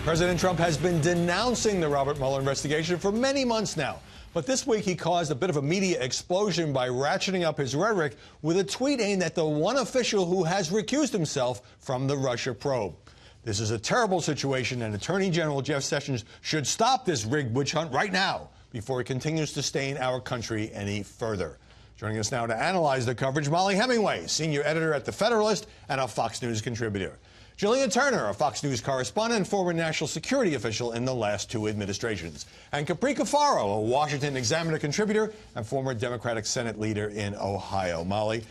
President Trump has been denouncing the Robert Mueller investigation for many months now. But this week he caused a bit of a media explosion by ratcheting up his rhetoric with a tweet aimed at the one official who has recused himself from the Russia probe. This is a terrible situation, and Attorney General Jeff Sessions should stop this rigged witch hunt right now before it continues to stain our country any further. Joining us now to analyze the coverage, Molly Hemingway, senior editor at The Federalist and a Fox News contributor. Jillian Turner, a Fox News correspondent and former national security official in the last two administrations. And Caprica Faro, a Washington Examiner contributor and former Democratic Senate leader in Ohio. Molly,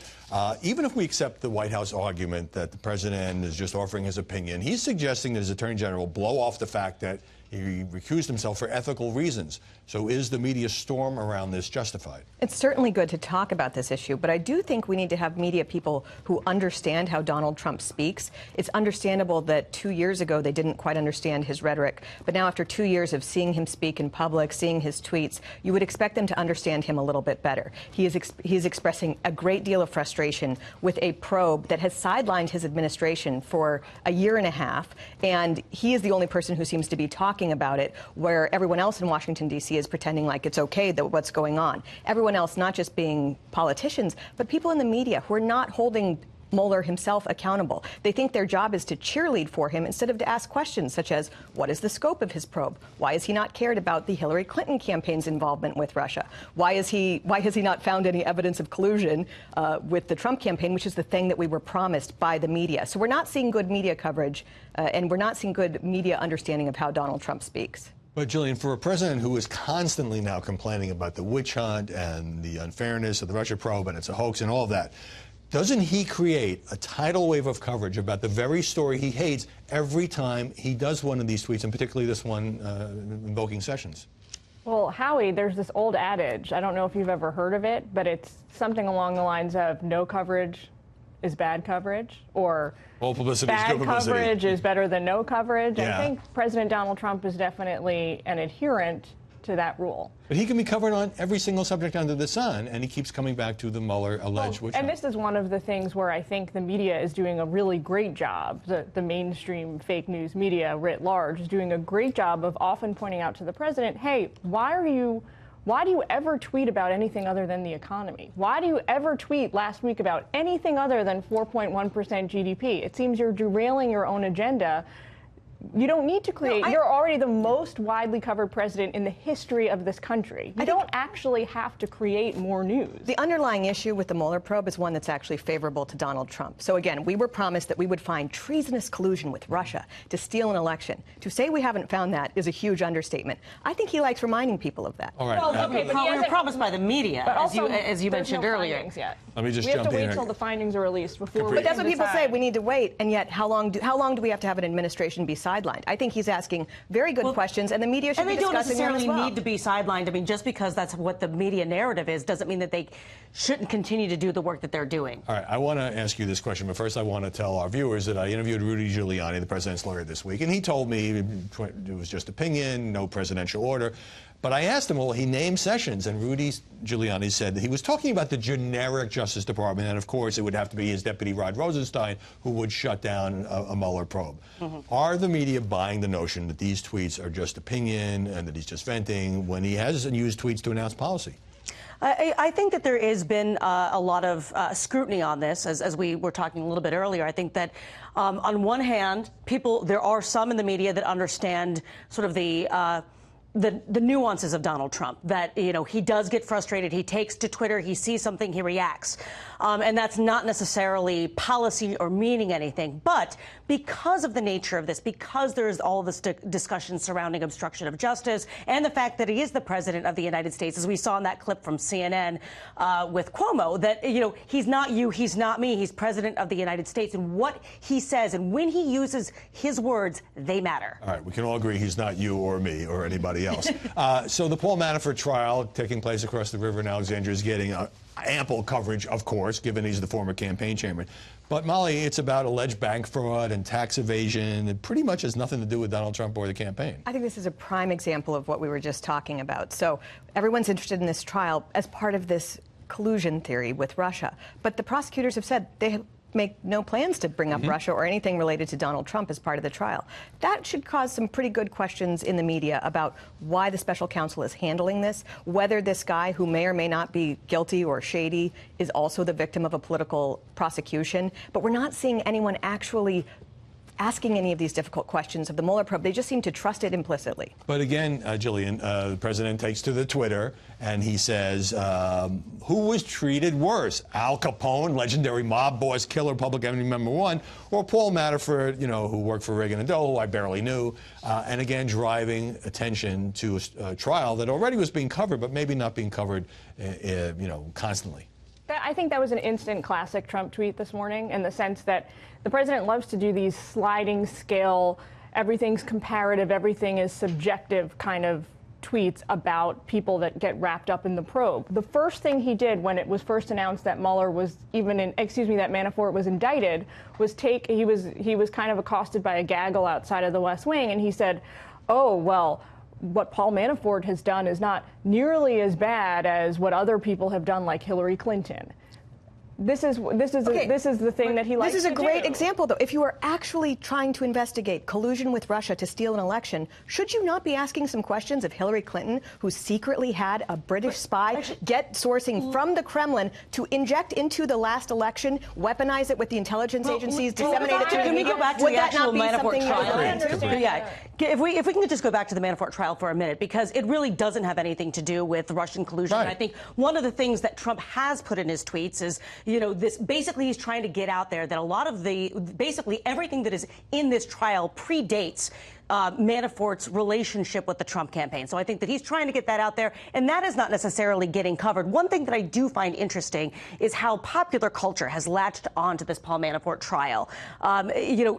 even if we accept the White House argument that the president is just offering his opinion, he's suggesting that his attorney general blow off the fact that he recused himself for ethical reasons. So is the media storm around this justified? It's certainly good to talk about this issue, but I do think we need to have media people who understand how Donald Trump speaks. It's understandable that 2 years ago they didn't quite understand his rhetoric, but now after 2 years of seeing him speak in public, seeing his tweets, you would expect them to understand him a little bit better. He is expressing a great deal of frustration with a probe that has sidelined his administration for a year and a half, and he is the only person who seems to be talking about it, where everyone else in Washington, D.C. is pretending like it's okay that what's going on. Everyone else not just being politicians, but people in the media who are not holding Mueller himself accountable. They think their job is to cheerlead for him instead of to ask questions such as, what is the scope of his probe? Why has he not cared about the Hillary Clinton campaign's involvement with Russia? Why has he not found any evidence of collusion with the Trump campaign, which is the thing that we were promised by the media? So we're not seeing good media coverage, and we're not seeing good media understanding of how Donald Trump speaks. But, Jillian, for a president who is constantly now complaining about the witch hunt and the unfairness of the Russia probe and it's a hoax and all of that, doesn't he create a tidal wave of coverage about the very story he hates every time he does one of these tweets, and particularly this one invoking Sessions? Well, Howie, there's this old adage, I don't know if you've ever heard of it, but it's something along the lines of no coverage is bad coverage, or all publicity is good publicity. Bad coverage is better than no coverage. Yeah. I think President Donald Trump is definitely an adherent to that rule. But he can be covered on every single subject under the sun, and he keeps coming back to the Mueller alleged witch hunt. And this is one of the things where I think the media is doing a really great job. The mainstream fake news media writ large is doing a great job of often pointing out to the president, hey, why do you ever tweet about anything other than the economy? Why do you ever tweet last week about anything other than 4.1% GDP? It seems you're derailing your own agenda. You don't need to create. You're already the most widely covered president in the history of this country. You don't actually have to create more news. The underlying issue with the Mueller probe is one that's actually favorable to Donald Trump. So again, we were promised that we would find treasonous collusion with Russia to steal an election. To say we haven't found that is a huge understatement. I think he likes reminding people of that. All right. Well, okay, but we were promised by the media, as you mentioned earlier. Yet. Let me just we have jump to wait in till the findings are released before we But that's what people decide. say. We need to wait. And yet, how long do we have to have an administration be sidelined? I think he's asking very good questions, and the media should be discussing them as well. And they don't necessarily need to be sidelined. I mean, just because that's what the media narrative is doesn't mean that they shouldn't continue to do the work that they're doing. All right, I want to ask you this question, but first I want to tell our viewers that I interviewed Rudy Giuliani, the president's lawyer, this week, and he told me it was just opinion, no presidential order. But I asked him, well, he named Sessions, and Rudy Giuliani said that he was talking about the generic Justice Department, and of course it would have to be his deputy Rod Rosenstein who would shut down a Mueller probe. Are the media buying the notion that these tweets are just opinion and that he's just venting when he hasn't used tweets to announce policy? I think that there has been a lot of scrutiny on this, as we were talking a little bit earlier. I think that on one hand, there are some in the media that understand sort of the nuances of Donald Trump, that, you know, he does get frustrated. He takes to Twitter. He sees something. He reacts. And that's not necessarily policy or meaning anything. But because of the nature of this, because there's all this discussion surrounding obstruction of justice and the fact that he is the president of the United States, as we saw in that clip from CNN with Cuomo, that, you know, he's not you, he's not me, he's president of the United States. And what he says and when he uses his words, they matter. All right, we can all agree he's not you or me or anybody else. So the Paul Manafort trial taking place across the river in Alexandria is getting ample coverage, of course, given he's the former campaign chairman. But, Molly, it's about alleged bank fraud and tax evasion. It pretty much has nothing to do with Donald Trump or the campaign. I think this is a prime example of what we were just talking about. So everyone's interested in this trial as part of this collusion theory with Russia. But the prosecutors have said they make no plans to bring up Russia or anything related to Donald Trump as part of the trial. That should cause some pretty good questions in the media about why the special counsel is handling this, whether this guy, who may or may not be guilty or shady, is also the victim of a political prosecution. But we're not seeing anyone actually asking any of these difficult questions of the Mueller probe. They just seem to trust it implicitly. But again, Jillian, the president takes to the Twitter and he says, who was treated worse? Al Capone, legendary mob boss, killer, public enemy number one, or Paul Manafort, who worked for Reagan and Dole, who I barely knew, and again, driving attention to a trial that already was being covered, but maybe not being covered, constantly. I think that was an instant classic Trump tweet this morning, in the sense that the president loves to do these sliding scale, everything's comparative, everything is subjective kind of tweets about people that get wrapped up in the probe. The first thing he did when it was first announced that Mueller was that Manafort was indicted, was he was kind of accosted by a gaggle outside of the West Wing, and he said, "Oh, well, what Paul Manafort has done is not nearly as bad as what other people have done, like Hillary Clinton." This is the thing that he likes to do. This is a great example, though. If you are actually trying to investigate collusion with Russia to steal an election, should you not be asking some questions of Hillary Clinton, who secretly had a British spy get sourcing from the Kremlin to inject into the last election, weaponize it with the intelligence agencies, disseminate it to the Can we media? go back to Would the that actual not be Manafort something trial? Yeah. If we can just go back to the Manafort trial for a minute, because it really doesn't have anything to do with Russian collusion. Right. And I think one of the things that Trump has put in his tweets is, this basically he's trying to get out there that a lot of basically everything that is in this trial predates Manafort's relationship with the Trump campaign. So I think that he's trying to get that out there, and that is not necessarily getting covered. One thing that I do find interesting is how popular culture has latched onto this Paul Manafort trial.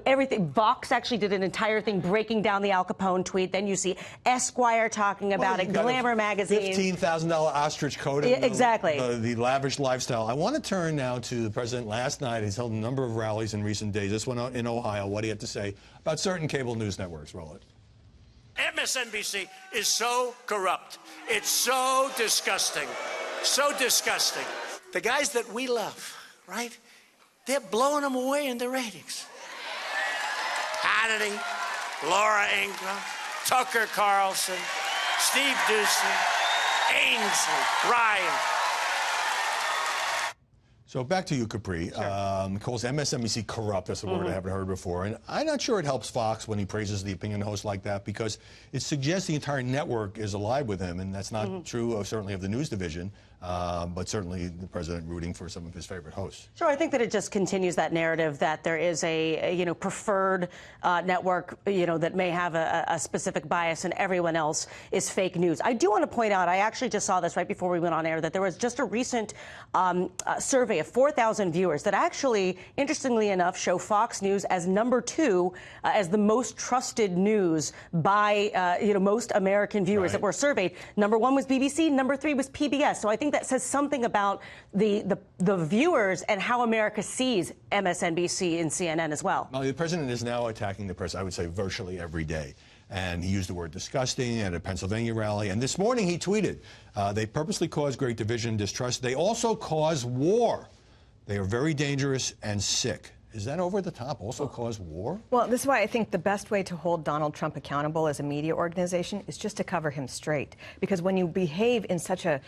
Everything. Vox actually did an entire thing breaking down the Al Capone tweet. Then you see Esquire talking about it, Glamour magazine. $15,000 ostrich coat. Exactly. The lavish lifestyle. I want to turn now to the president. Last night, he's held a number of rallies in recent days. This one in Ohio. What he had to say about certain cable news networks. Roll it. MSNBC is so corrupt. It's so disgusting. So disgusting. The guys that we love, right? They're blowing them away in the ratings. Hannity, Laura Ingraham, Tucker Carlson, Steve Doocy, Ainsley, Ryan. So back to you, Capri. Sure. Calls MSNBC corrupt. That's a word I haven't heard before. And I'm not sure it helps Fox when he praises the opinion host like that, because it suggests the entire network is alive with him. And that's not true, certainly, of the news division, but certainly the president rooting for some of his favorite hosts. Sure. I think that it just continues that narrative that there is a preferred network, that may have a specific bias and everyone else is fake news. I do want to point out, I actually just saw this right before we went on air, that there was just a recent survey of 4,000 viewers that actually, interestingly enough, show Fox News as number 2 as the most trusted news by, most American viewers that were surveyed. Number 1 was BBC. Number 3 was PBS. So I think that says something about the viewers and how America sees MSNBC and CNN as well. Well, the president is now attacking the press, I would say, virtually every day. And he used the word disgusting at a Pennsylvania rally. And this morning he tweeted, they purposely cause great division and distrust. They also cause war. They are very dangerous and sick. Is that over the top? Also cause war? Well, this is why I think the best way to hold Donald Trump accountable as a media organization is just to cover him straight. Because when you behave in such a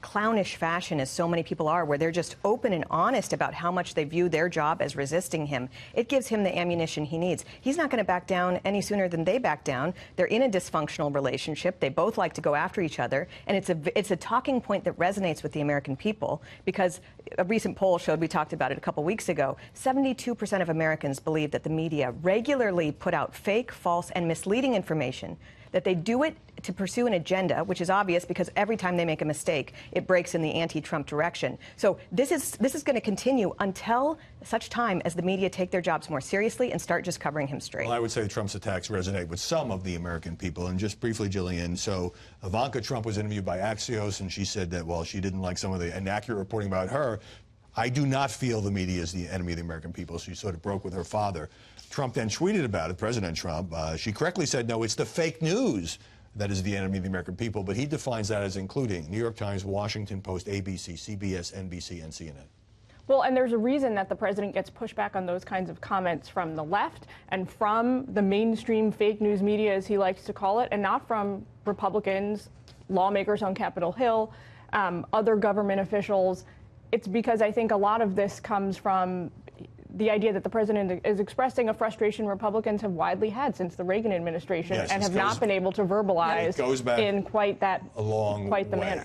clownish fashion, as so many people are, where they're just open and honest about how much they view their job as resisting him, it gives him the ammunition he needs. He's not going to back down any sooner than they back down. They're in a dysfunctional relationship. They both like to go after each other, and it's a talking point that resonates with the American people, because a recent poll showed, we talked about it a couple weeks ago, 72% of Americans believe that the media regularly put out fake, false, and misleading information, that they do it to pursue an agenda, which is obvious because every time they make a mistake, it breaks in the anti-Trump direction. So this is going to continue until such time as the media take their jobs more seriously and start just covering him straight. Well, I would say Trump's attacks resonate with some of the American people. And just briefly, Jillian, so Ivanka Trump was interviewed by Axios, and she said that, well, she didn't like some of the inaccurate reporting about her. I do not feel the media is the enemy of the American people. She sort of broke with her father. Trump then tweeted about it, President Trump. She correctly said, no, it's the fake news that is the enemy of the American people. But he defines that as including New York Times, Washington Post, ABC, CBS, NBC, and CNN. Well, and there's a reason that the president gets pushback on those kinds of comments from the left and from the mainstream fake news media, as he likes to call it, and not from Republicans, lawmakers on Capitol Hill, other government officials. It's because I think a lot of this comes from the idea that the president is expressing a frustration Republicans have widely had since the Reagan administration, and have not been able to verbalize in quite the manner.